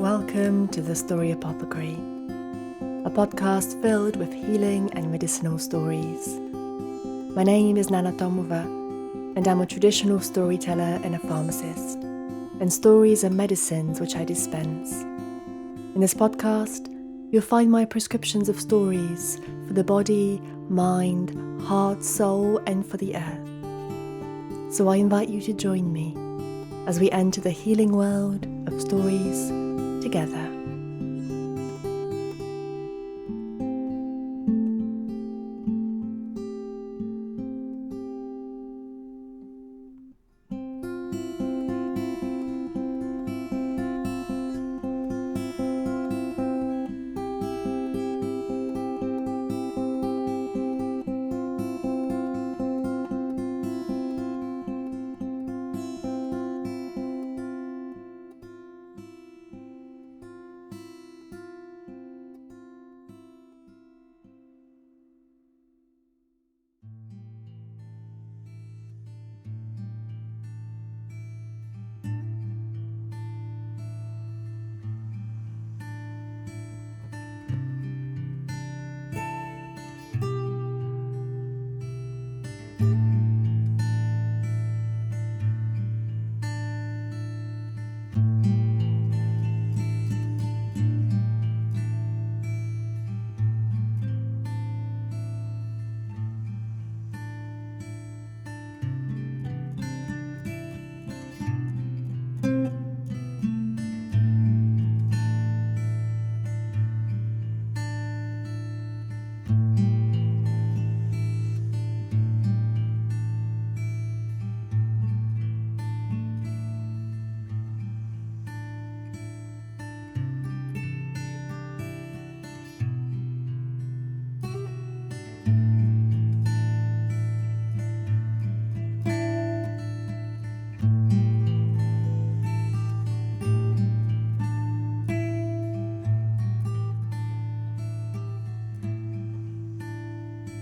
Welcome to the Story Apothecary, a podcast filled with healing and medicinal stories. My name is Nana Tomova, and I'm a traditional storyteller and a pharmacist, and stories are medicines which I dispense. In this podcast, you'll find my prescriptions of stories for the body, mind, heart, soul, and for the earth. So I invite you to join me as we enter the healing world of stories together.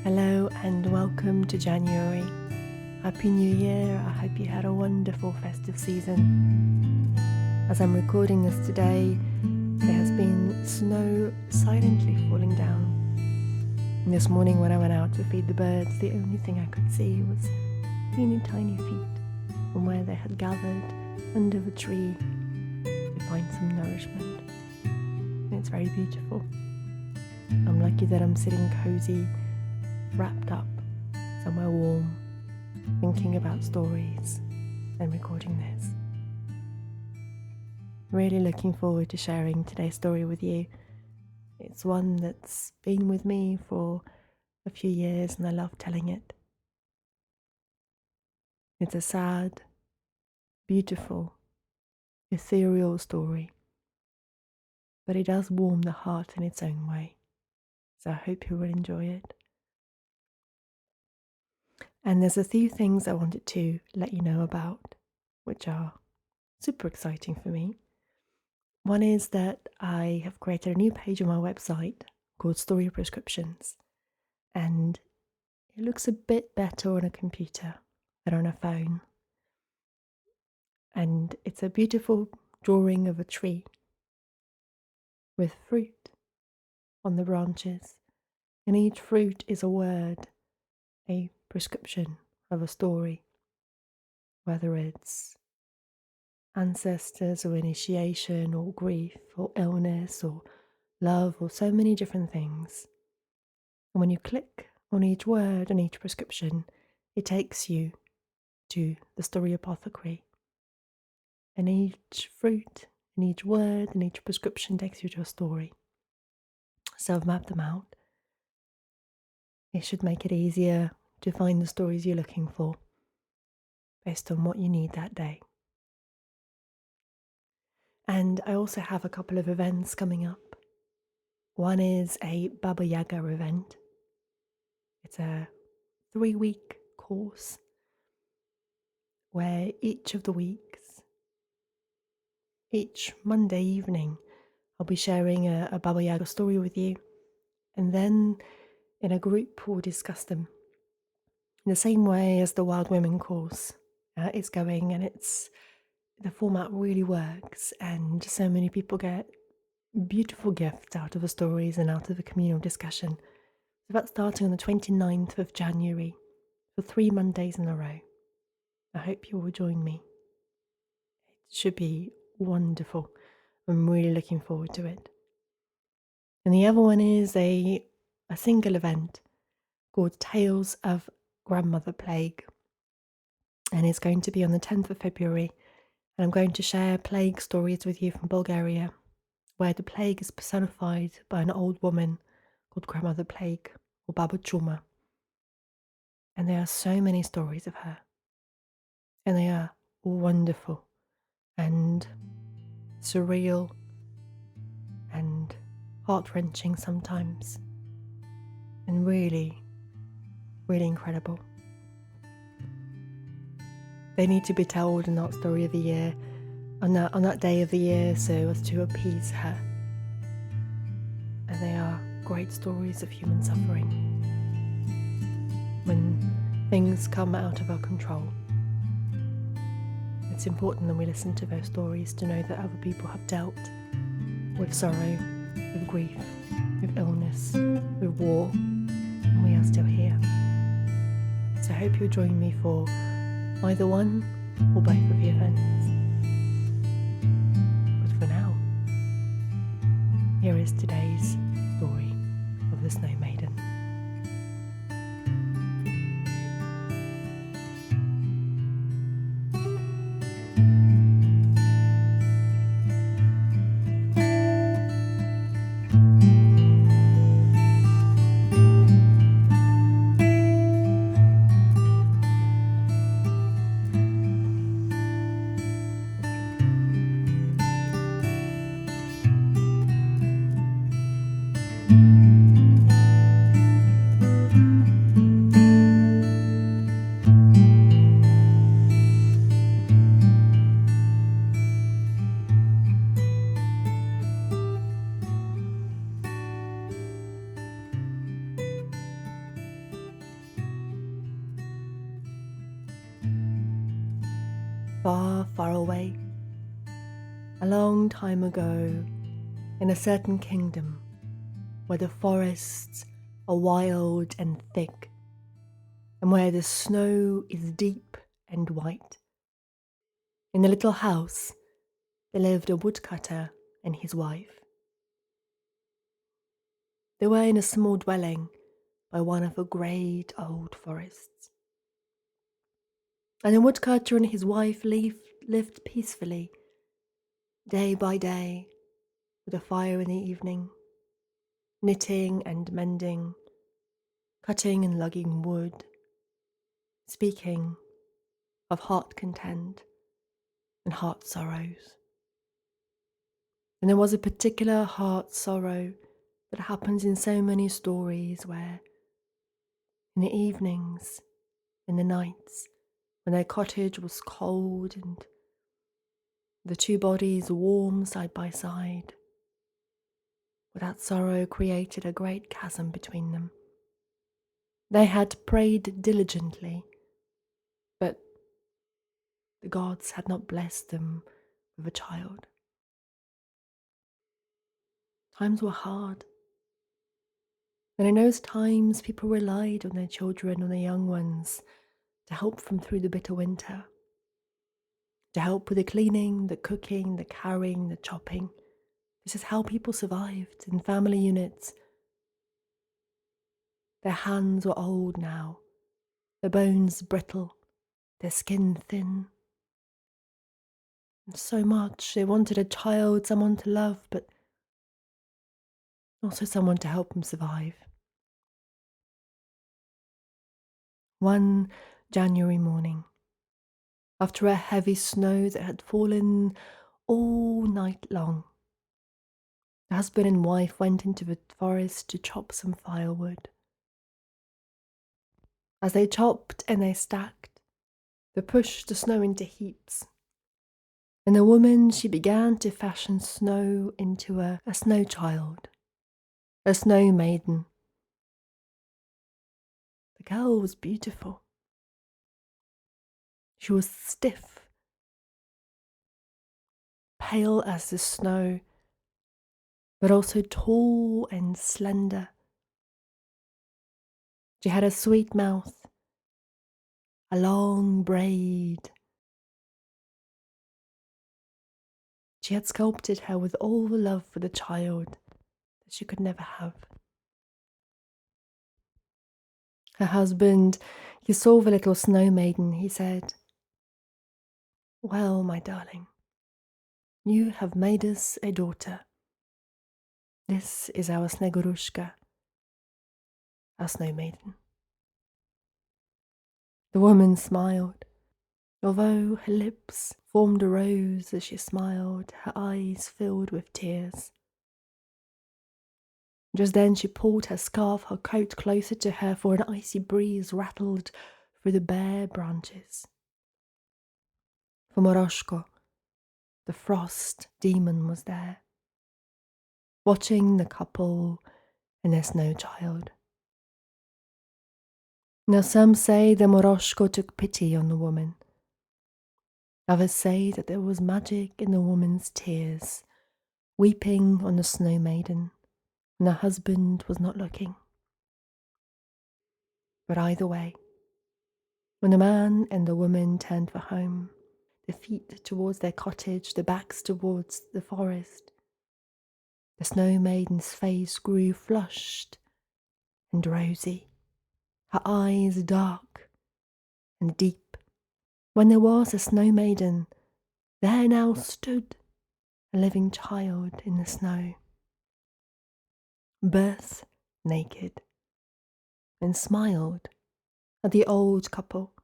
Hello and welcome to January. Happy New Year. I hope you had a wonderful festive season. As I'm recording this today, there has been snow silently falling down. And this morning when I went out to feed the birds, the only thing I could see was teeny tiny feet from where they had gathered under the tree to find some nourishment. And it's very beautiful. I'm lucky that I'm sitting cozy, wrapped up somewhere warm, thinking about stories and recording this. Really looking forward to sharing today's story with you. It's one that's been with me for a few years and I love telling it. It's a sad, beautiful, ethereal story, but it does warm the heart in its own way. So I hope you will enjoy it. And there's a few things I wanted to let you know about, which are super exciting for me. One is that I have created a new page on my website called Story Prescriptions, and it looks a bit better on a computer than on a phone. And it's a beautiful drawing of a tree with fruit on the branches, and each fruit is a word, a prescription of a story, whether it's ancestors or initiation or grief or illness or love or so many different things. And when you click on each word and each prescription, it takes you to the Story Apothecary. And each fruit and each word and each prescription takes you to a story. So I've mapped them out. It should make it easier to find the stories you're looking for based on what you need that day. And I also have a couple of events coming up. One is a Baba Yaga event. It's a 3-week course where each of the weeks, each Monday evening, I'll be sharing a Baba Yaga story with you. And then in a group we'll discuss them in the same way as the Wild Women course is going, and it's the format really works, and so many people get beautiful gifts out of the stories and out of the communal discussion. So that's starting on the 29th of January for 3 Mondays in a row. I hope you will join me. It should be wonderful. I'm really looking forward to it. And the other one is a single event called Tales of Grandmother Plague. And it's going to be on the 10th of February. And I'm going to share plague stories with you from Bulgaria, where the plague is personified by an old woman called Grandmother Plague or Baba Chuma. And there are so many stories of her. And they are wonderful and surreal and heart-wrenching sometimes, and really, really incredible. They need to be told in that story of the year, on that day of the year, so as to appease her. And they are great stories of human suffering when things come out of our control. It's important that we listen to those stories to know that other people have dealt with sorrow, with grief, with illness, with war, and we are still here. So I hope you'll join me for either one or both of the events. But for now, here is today's story of the Snow Maiden. Far, far away, a long time ago, in a certain kingdom where the forests are wild and thick, and where the snow is deep and white, in a little house there lived a woodcutter and his wife. They were in a small dwelling by one of the great old forests. And the woodcutter and his wife lived peacefully, day by day, with a fire in the evening, knitting and mending, cutting and lugging wood, speaking of heart content and heart sorrows. And there was a particular heart sorrow that happens in so many stories where, in the evenings, in the nights, when their cottage was cold and the two bodies warm side by side, where that sorrow created a great chasm between them. They had prayed diligently, but the gods had not blessed them with a child. Times were hard. And in those times, people relied on their children, on their young ones, to help them through the bitter winter, to help with the cleaning, the cooking, the carrying, the chopping. This is how people survived in family units. Their hands were old now, their bones brittle, their skin thin. And so much they wanted a child, someone to love, but also someone to help them survive. One January morning, after a heavy snow that had fallen all night long, the husband and wife went into the forest to chop some firewood. As they chopped and they stacked, they pushed the snow into heaps. And the woman, she began to fashion snow into a snow child, a snow maiden. The girl was beautiful. She was stiff pale as the snow, but also tall and slender. She had a sweet mouth, a long braid. She had sculpted her with all the love for the child that she could never have. Her husband, he saw the little Snow Maiden, he said, "Well, my darling, you have made us a daughter. This is our Snegurushka, our Snow Maiden." The woman smiled, although her lips formed a rose as she smiled, her eyes filled with tears. Just then she pulled her scarf, her coat closer to her, for an icy breeze rattled through the bare branches. For Moroshko, the frost demon, was there, watching the couple and their snow child. Now some say that Moroshko took pity on the woman. Others say that there was magic in the woman's tears, weeping on the Snow Maiden, and her husband was not looking. But either way, when the man and the woman turned for home, the feet towards their cottage, the backs towards the forest, the Snow Maiden's face grew flushed and rosy, her eyes dark and deep. When there was a Snow Maiden, there now stood a living child in the snow, birth naked, and smiled at the old couple.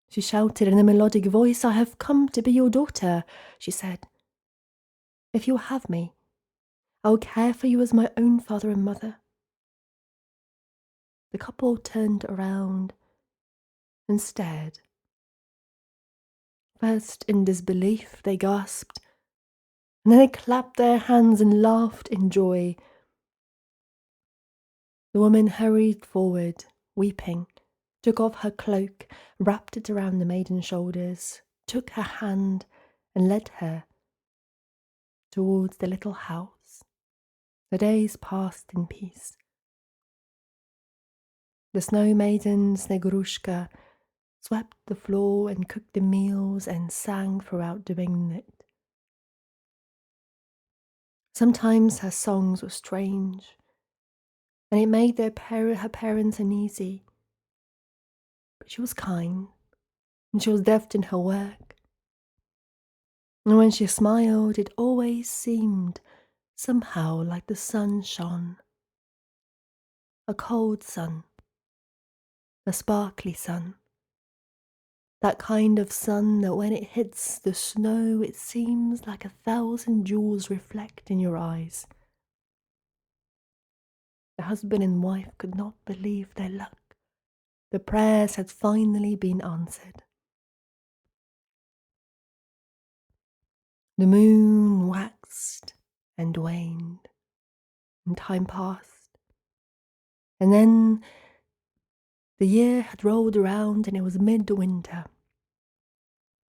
She shouted in a melodic voice, "I have come to be your daughter," she said. "If you'll have me, I will care for you as my own father and mother." The couple turned around and stared. First in disbelief, they gasped, and then they clapped their hands and laughed in joy. The woman hurried forward, weeping, took off her cloak, wrapped it around the maiden's shoulders, took her hand and led her towards the little house. The days passed in peace. The Snow Maiden, Snegurushka, swept the floor and cooked the meals and sang throughout doing it. Sometimes her songs were strange, and it made her parents uneasy. But she was kind, and she was deft in her work. And when she smiled, it always seemed somehow like the sun shone. A cold sun, a sparkly sun. That kind of sun that when it hits the snow, it seems like 1,000 jewels reflect in your eyes. The husband and wife could not believe their luck. The prayers had finally been answered. The moon waxed and waned, and time passed. And then the year had rolled around and it was midwinter.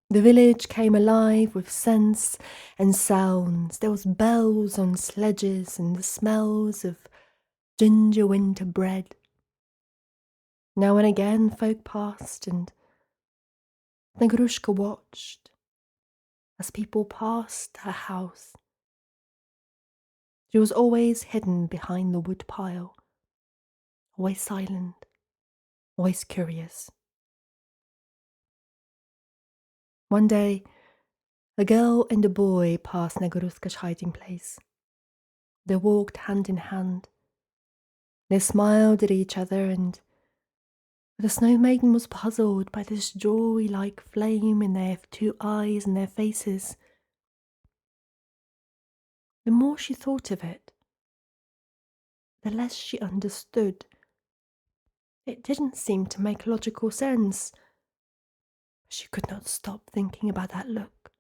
The village came alive with scents and sounds. There was bells on sledges and the smells of ginger winter bread. Now and again folk passed, and Negrushka watched as people passed her house. She was always hidden behind the wood pile, always silent, always curious. One day, a girl and a boy passed Negrushka's hiding place. They walked hand in hand. They smiled at each other, and the Snow Maiden was puzzled by this joy-like flame in their two eyes and their faces. The more she thought of it, the less she understood. It didn't seem to make logical sense. She could not stop thinking about that look,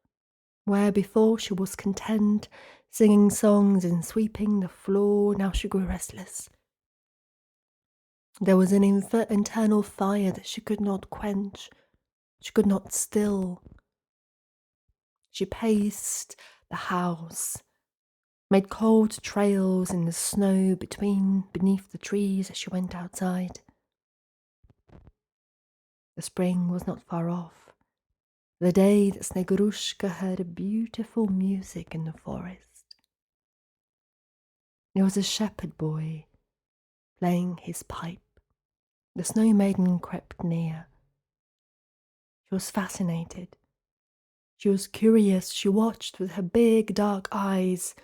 where before she was content, singing songs and sweeping the floor, now she grew restless. There was an internal fire that she could not quench, she could not still. She paced the house, made cold trails in the snow beneath the trees as she went outside. The spring was not far off, the day that Snegurushka heard a beautiful music in the forest. It was a shepherd boy playing his pipe. The Snow Maiden crept near. She was fascinated. She was curious. She watched with her big dark eyes.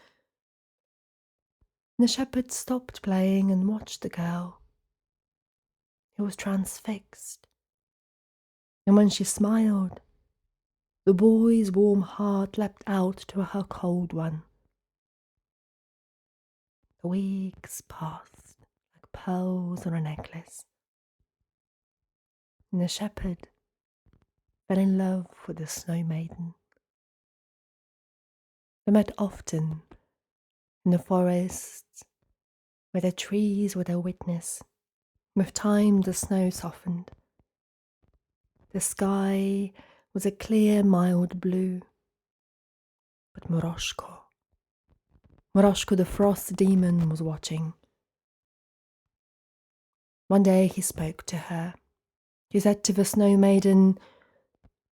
The shepherd stopped playing and watched the girl. He was transfixed. And when she smiled, the boy's warm heart leapt out to her cold one. The weeks passed like pearls on a necklace. And the shepherd fell in love with the Snow Maiden. They met often in the forests, where the trees were their witness. With time, the snow softened. The sky was a clear, mild blue. But Moroshko the frost demon was watching. One day he spoke to her. He said to the Snow Maiden,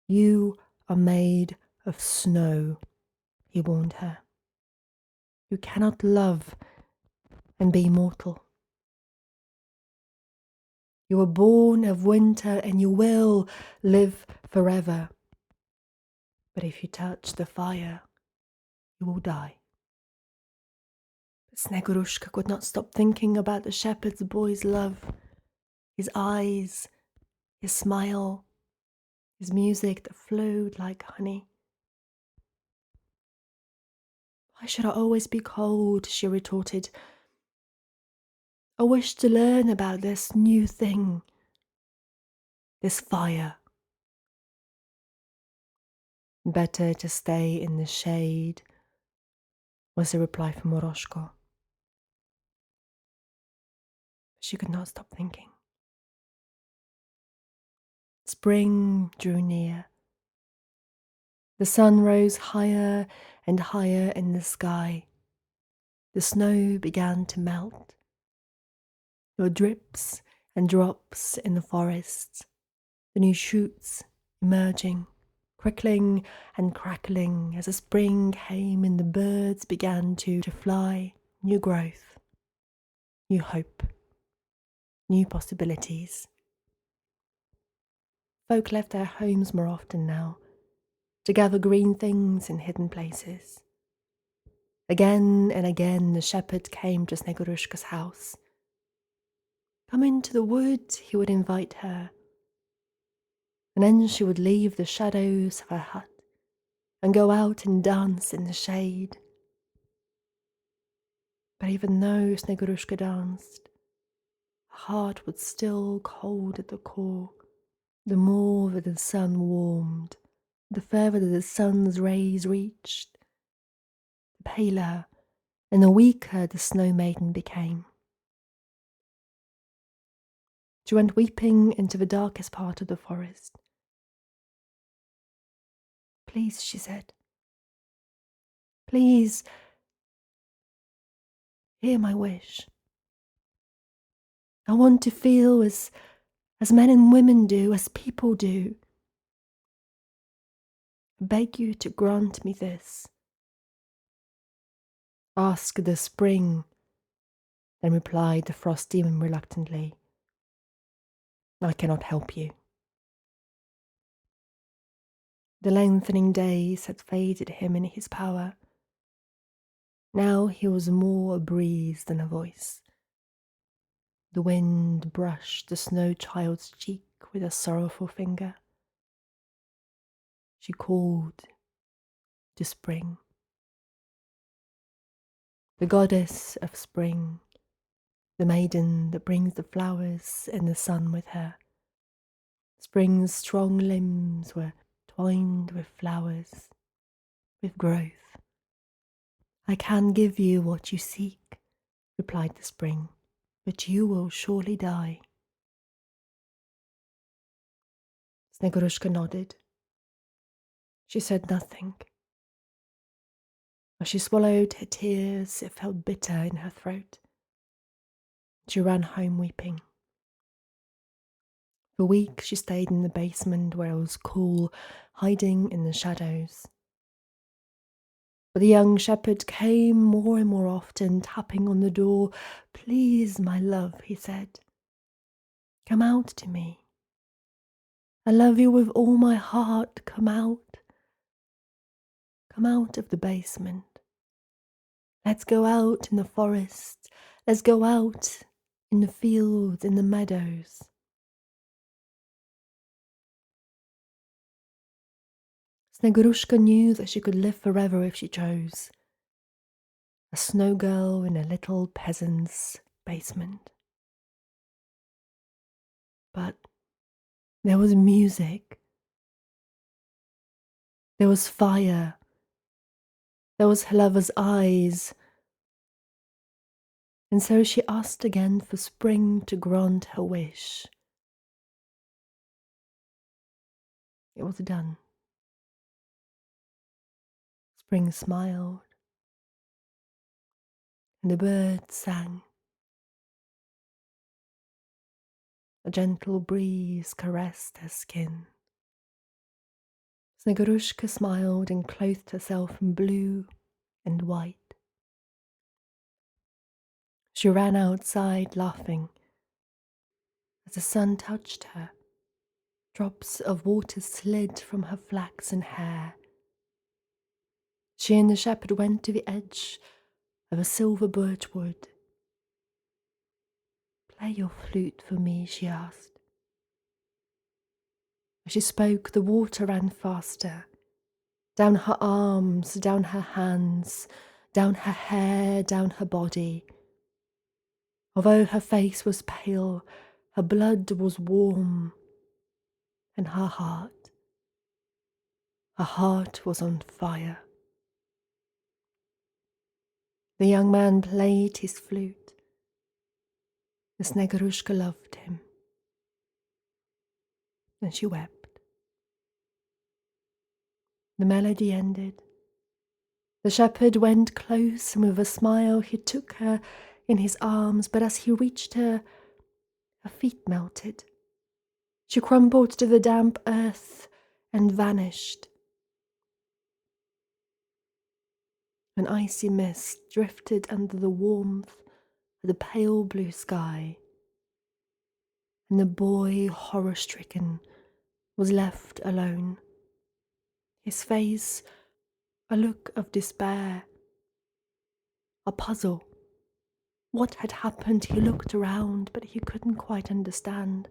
"You are made of snow," he warned her. "You cannot love and be mortal. You were born of winter and you will live forever. But if you touch the fire, you will die." But Snegurushka could not stop thinking about the shepherd's boy's love, his eyes, his smile, his music that flowed like honey. "Why should I always be cold?" she retorted. "I wish to learn about this new thing, this fire." "Better to stay in the shade," was the reply from Moroshko. She could not stop thinking. Spring drew near. The sun rose higher and higher in the sky. The snow began to melt. There were drips and drops in the forests, the new shoots emerging, crickling and crackling as the spring came and the birds began to fly. New growth, new hope, new possibilities. Folk left their homes more often now, to gather green things in hidden places. Again and again the shepherd came to Snegurushka's house. "Come into the wood," he would invite her. And then she would leave the shadows of her hut and go out and dance in the shade. But even though Snegurushka danced, her heart was still cold at the core. The more that the sun warmed, the further that the sun's rays reached, the paler and the weaker the Snow Maiden became. She went weeping into the darkest part of the forest. "Please," she said, "please hear my wish. I want to feel as men and women do, as people do. I beg you to grant me this." "Ask the spring," then replied the frost demon reluctantly. "I cannot help you." The lengthening days had faded him in his power. Now he was more a breeze than a voice. The wind brushed the snow child's cheek with a sorrowful finger. She called to spring. The goddess of spring, the maiden that brings the flowers and the sun with her. Spring's strong limbs were twined with flowers, with growth. "I can give you what you seek," replied the spring, "but you will surely die." Snegurushka nodded. She said nothing. As she swallowed her tears, it felt bitter in her throat. She ran home weeping. For weeks she stayed in the basement where it was cool, hiding in the shadows. But the young shepherd came more and more often, tapping on the door. "Please, my love," he said, "come out to me. I love you with all my heart. Come out. Come out of the basement. Let's go out in the forest. Let's go out in the fields, in the meadows." Snegurushka knew that she could live forever if she chose. A snow girl in a little peasant's basement. But there was music. There was fire. There was her lover's eyes. And so she asked again for spring to grant her wish. It was done. Spring smiled, and the birds sang. A gentle breeze caressed her skin. Snegurushka smiled and clothed herself in blue and white. She ran outside laughing. As the sun touched her, drops of water slid from her flaxen hair. She and the shepherd went to the edge of a silver birch wood. "Play your flute for me," she asked. As she spoke, the water ran faster, down her arms, down her hands, down her hair, down her body. Although her face was pale, her blood was warm, and her heart was on fire. The young man played his flute. The Snegurushka loved him, and she wept. The melody ended. The shepherd went close, and with a smile he took her in his arms, but as he reached her, her feet melted. She crumbled to the damp earth and vanished. An icy mist drifted under the warmth of the pale blue sky, and the boy, horror-stricken, was left alone. His face a look of despair, a puzzle. What had happened? He looked around, but he couldn't quite understand.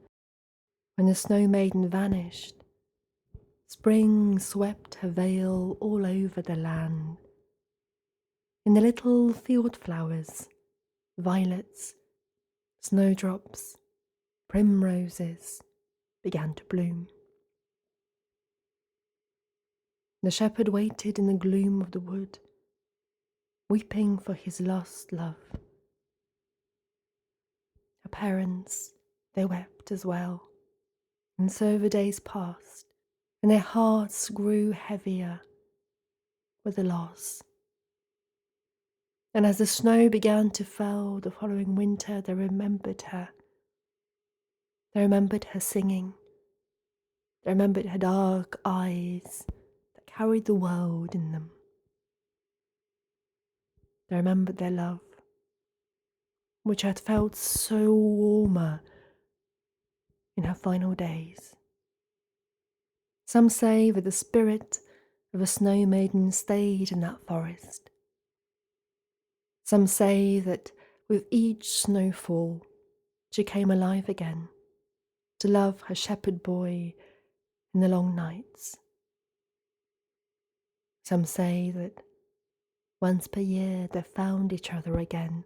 When the Snow Maiden vanished, spring swept her veil all over the land. In the little field flowers, violets, snowdrops, primroses began to bloom. The shepherd waited in the gloom of the wood, weeping for his lost love. Her parents, they wept as well, and so the days passed, and their hearts grew heavier with the loss. And as the snow began to fall the following winter, they remembered her. They remembered her singing. They remembered her dark eyes that carried the world in them. They remembered their love, which had felt so warmer in her final days. Some say that the spirit of a Snow Maiden stayed in that forest. Some say that with each snowfall she came alive again to love her shepherd boy in the long nights. Some say that once per year they found each other again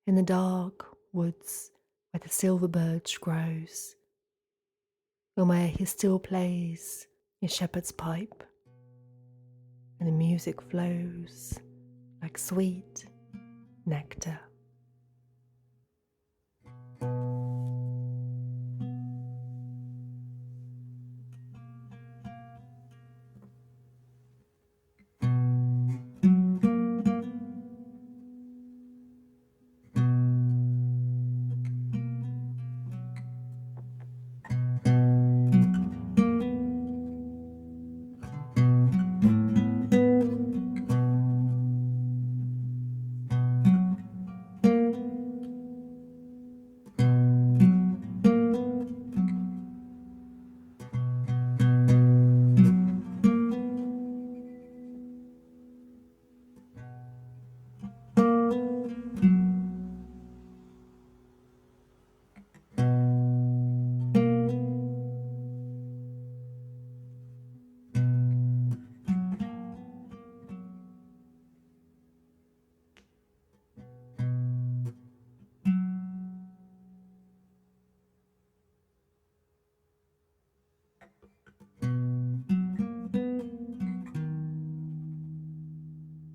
in the dark woods where the silver birch grows, and where he still plays his shepherd's pipe, and the music flows like sweet nectar.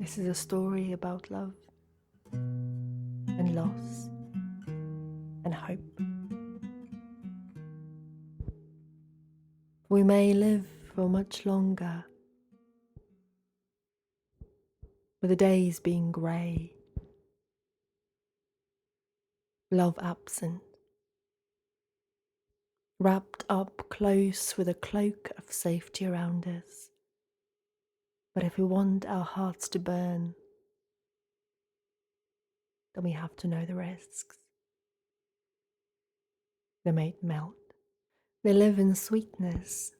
This is a story about love and loss and hope. We may live for much longer, with the days being grey, love absent, wrapped up close with a cloak of safety around us. But if we want our hearts to burn, then we have to know the risks. They may melt. They live in sweetness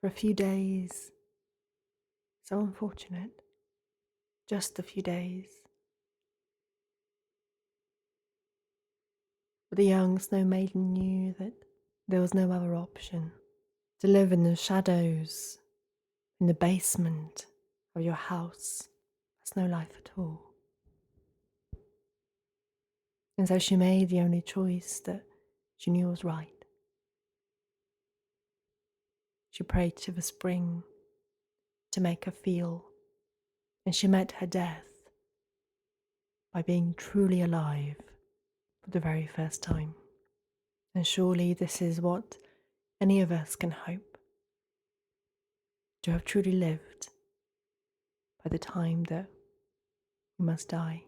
for a few days. So unfortunate. Just a few days. But the young Snow Maiden knew that there was no other option. To live in the shadows, in the basement of your house, has no life at all. And so she made the only choice that she knew was right. She prayed to the spring to make her feel, and she met her death by being truly alive for the very first time. And surely this is what any of us can hope, to have truly lived by the time that we must die.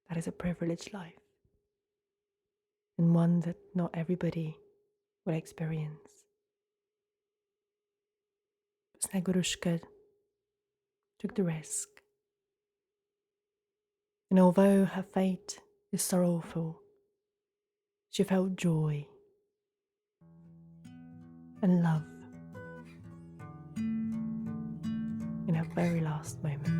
That is a privileged life, and one that not everybody will experience. But Snegurushka took the risk, and although her fate is sorrowful, she felt joy and love in her very last moments.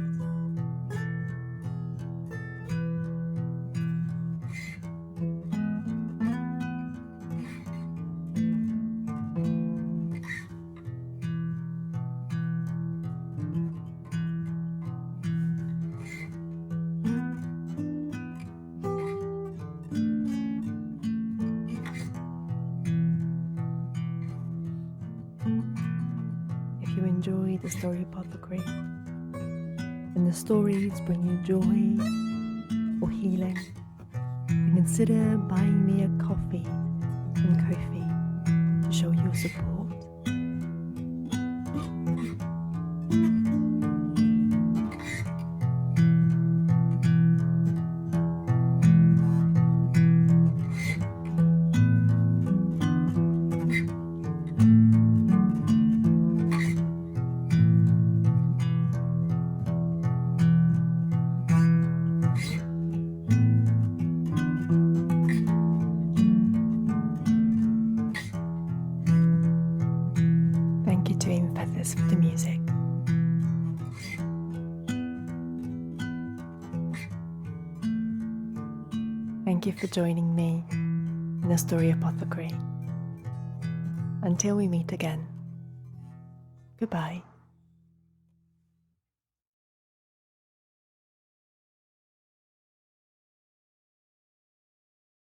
If you enjoy the Story Apothecary and the stories bring you joy or healing, then consider buying me a coffee and Ko-fi to show your support. Thank you to Ian Feathers for the music. Thank you for joining me in the Story Apothecary. Until we meet again, goodbye.